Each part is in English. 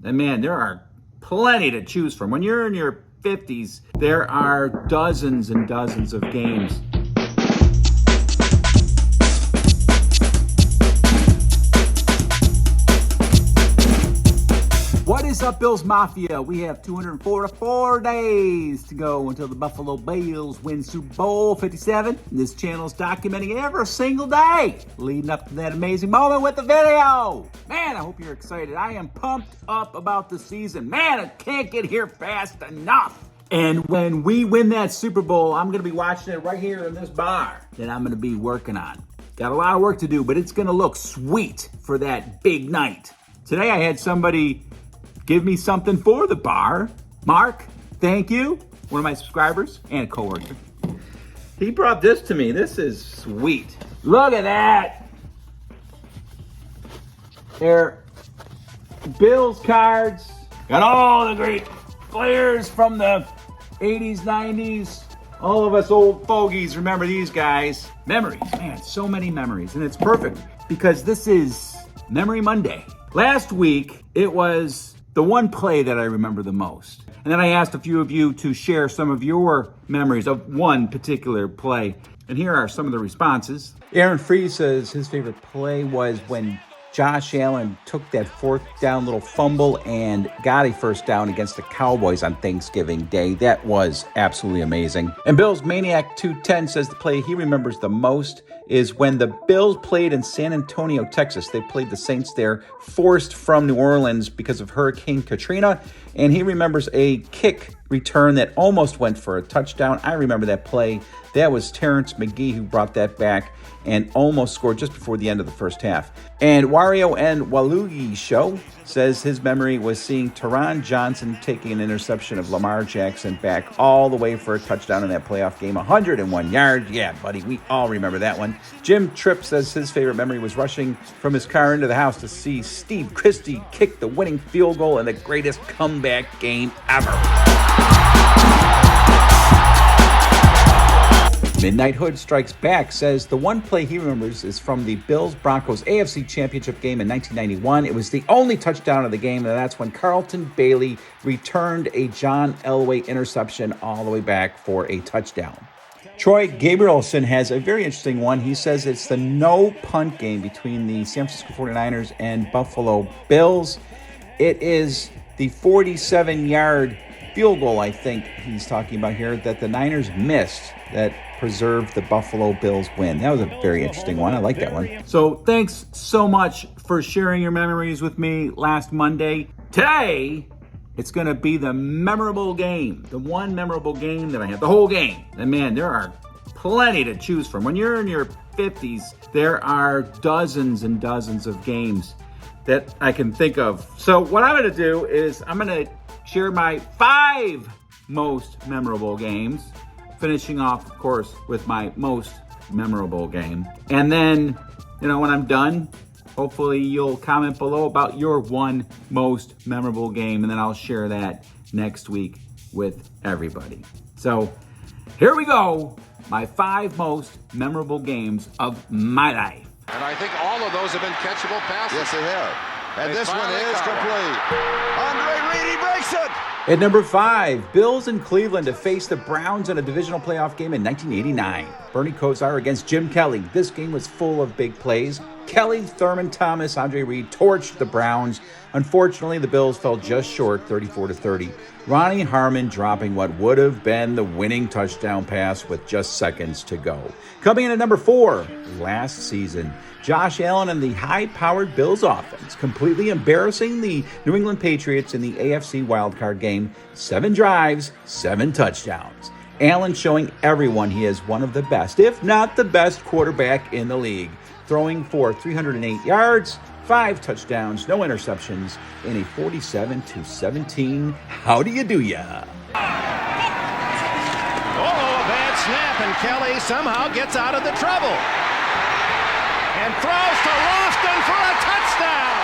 And man, there are plenty to choose from. When you're in your 50s, there are dozens and dozens of games. What is up, Bills Mafia? We have 204 days to go until the Buffalo Bills win Super Bowl 57. This channel is documenting every single day leading up to that amazing moment with the video. Man, I hope you're excited. I am pumped up about the season. Man, I can't get here fast enough. And when we win that Super Bowl, I'm going to be watching it right here in this bar that I'm going to be working on. Got a lot of work to do, but it's going to look sweet for that big night. Today I had somebody give me something for the bar. Mark, thank you. One of my subscribers and a coworker. He brought this to me. This is sweet. Look at that. They're Bills cards. Got all the great players from the 80s, 90s. All of us old fogies remember these guys. Memories, man, so many memories. And it's perfect because this is Memory Monday. Last week, it was the one play that I remember the most. And then I asked a few of you to share some of your memories of one particular play. And here are some of the responses. Aaron Free says his favorite play was when Josh Allen took that fourth down little fumble and got a first down against the Cowboys on Thanksgiving Day. That was absolutely amazing. And Bills Maniac 210 says the play he remembers the most is when the Bills played in San Antonio, Texas. They played the Saints there, forced from New Orleans because of Hurricane Katrina. And he remembers a kick return that almost went for a touchdown. I remember that play. That was Terrence McGee who brought that back and almost scored just before the end of the first half. And Wario and Waluigi Show says his memory was seeing Taron Johnson taking an interception of Lamar Jackson back all the way for a touchdown in that playoff game, 101 yards. Yeah, buddy, we all remember that one. Jim Tripp says his favorite memory was rushing from his car into the house to see Steve Christie kick the winning field goal in the greatest comeback game ever. Midnight Hood Strikes Back says the one play he remembers is from the Bills-Broncos AFC Championship game in 1991. It was the only touchdown of the game, and that's when Carlton Bailey returned a John Elway interception all the way back for a touchdown. Troy Gabrielson has a very interesting one. He says it's the no-punt game between the San Francisco 49ers and Buffalo Bills. It is the 47-yard field goal, I think he's talking about here, that the Niners missed that preserved the Buffalo Bills win. That was a very interesting one. I like that one. So thanks so much for sharing your memories with me last Monday. Today, it's going to be the memorable game, the one memorable game that I have, the whole game. And man, there are plenty to choose from. When you're in your 50s, there are dozens and dozens of games that I can think of. So what I'm going to do is I'm going to share my 5 most memorable games, finishing off, of course, with my most memorable game. And then, when I'm done, hopefully you'll comment below about your one most memorable game, and then I'll share that next week with everybody. So here we go, my 5 most memorable games of my life. And I think all of those have been catchable passes. Yes, they have. And this one is complete. Andre Reed, he breaks it. At number 5, Bills in Cleveland to face the Browns in a divisional playoff game in 1989. Bernie Kosar against Jim Kelly. This game was full of big plays. Kelly, Thurman Thomas, Andre Reed torched the Browns. Unfortunately, the Bills fell just short, 34-30. Ronnie Harmon dropping what would have been the winning touchdown pass with just seconds to go. Coming in at number 4, last season, Josh Allen and the high-powered Bills offense completely embarrassing the New England Patriots in the AFC wildcard game. 7 drives, 7 touchdowns. Allen showing everyone he is one of the best, if not the best quarterback in the league. Throwing for 308 yards, 5 touchdowns, no interceptions, in a 47-17 how do you do ya? Oh, a bad snap, and Kelly somehow gets out of the trouble. And throws to Lofton for a touchdown.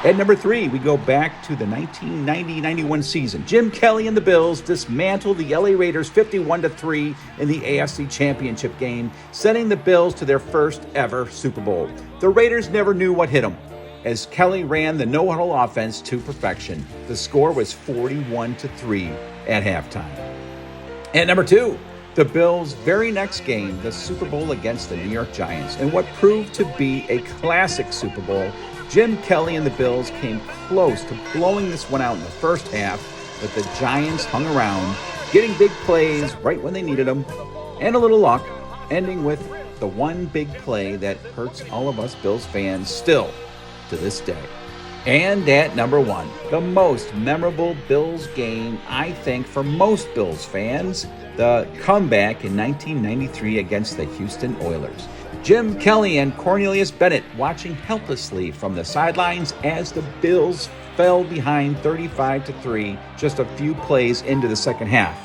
At number 3, we go back to the 1990-91 season. Jim Kelly and the Bills dismantled the LA Raiders 51-3 in the AFC Championship game, sending the Bills to their first ever Super Bowl. The Raiders never knew what hit them. as Kelly ran the no-huddle offense to perfection. The score was 41-3 at halftime. At number 2, the Bills' very next game, the Super Bowl against the New York Giants. In what proved to be a classic Super Bowl, Jim Kelly and the Bills came close to blowing this one out in the first half, but the Giants hung around, getting big plays right when they needed them, and a little luck, ending with the one big play that hurts all of us Bills fans still to this day. And at number 1, the most memorable Bills game, I think, for most Bills fans, the comeback in 1993 against the Houston Oilers. Jim Kelly and Cornelius Bennett watching helplessly from the sidelines as the Bills fell behind 35-3 just a few plays into the second half.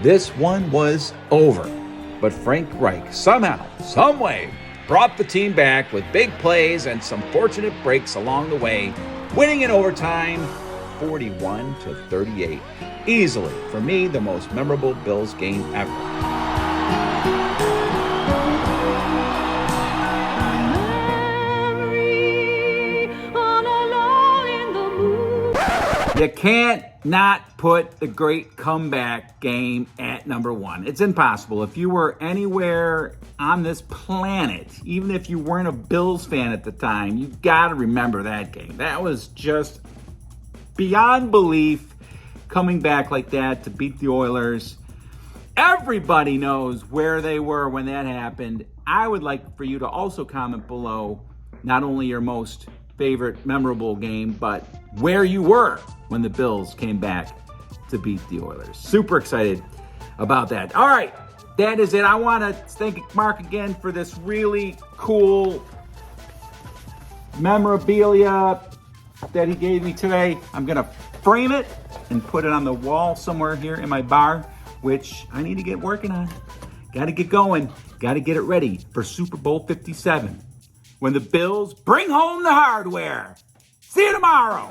This one was over, but Frank Reich somehow, someway, brought the team back with big plays and some fortunate breaks along the way, winning in overtime 41-38. Easily, for me, the most memorable Bills game ever. You can't not put the great comeback game at number 1. It's impossible. If you were anywhere on this planet, even if you weren't a Bills fan at the time, you got to remember that game. That was just beyond belief, coming back like that to beat the Oilers. Everybody knows where they were when that happened. I would like for you to also comment below not only your most favorite memorable game, but where you were when the Bills came back to beat the Oilers. Super excited about that. All right, that is it. I want to thank Mark again for this really cool memorabilia that he gave me today. I'm going to frame it and put it on the wall somewhere here in my bar, which I need to get working on. Got to get going. Got to get it ready for Super Bowl 57 when the Bills bring home the hardware. See you tomorrow.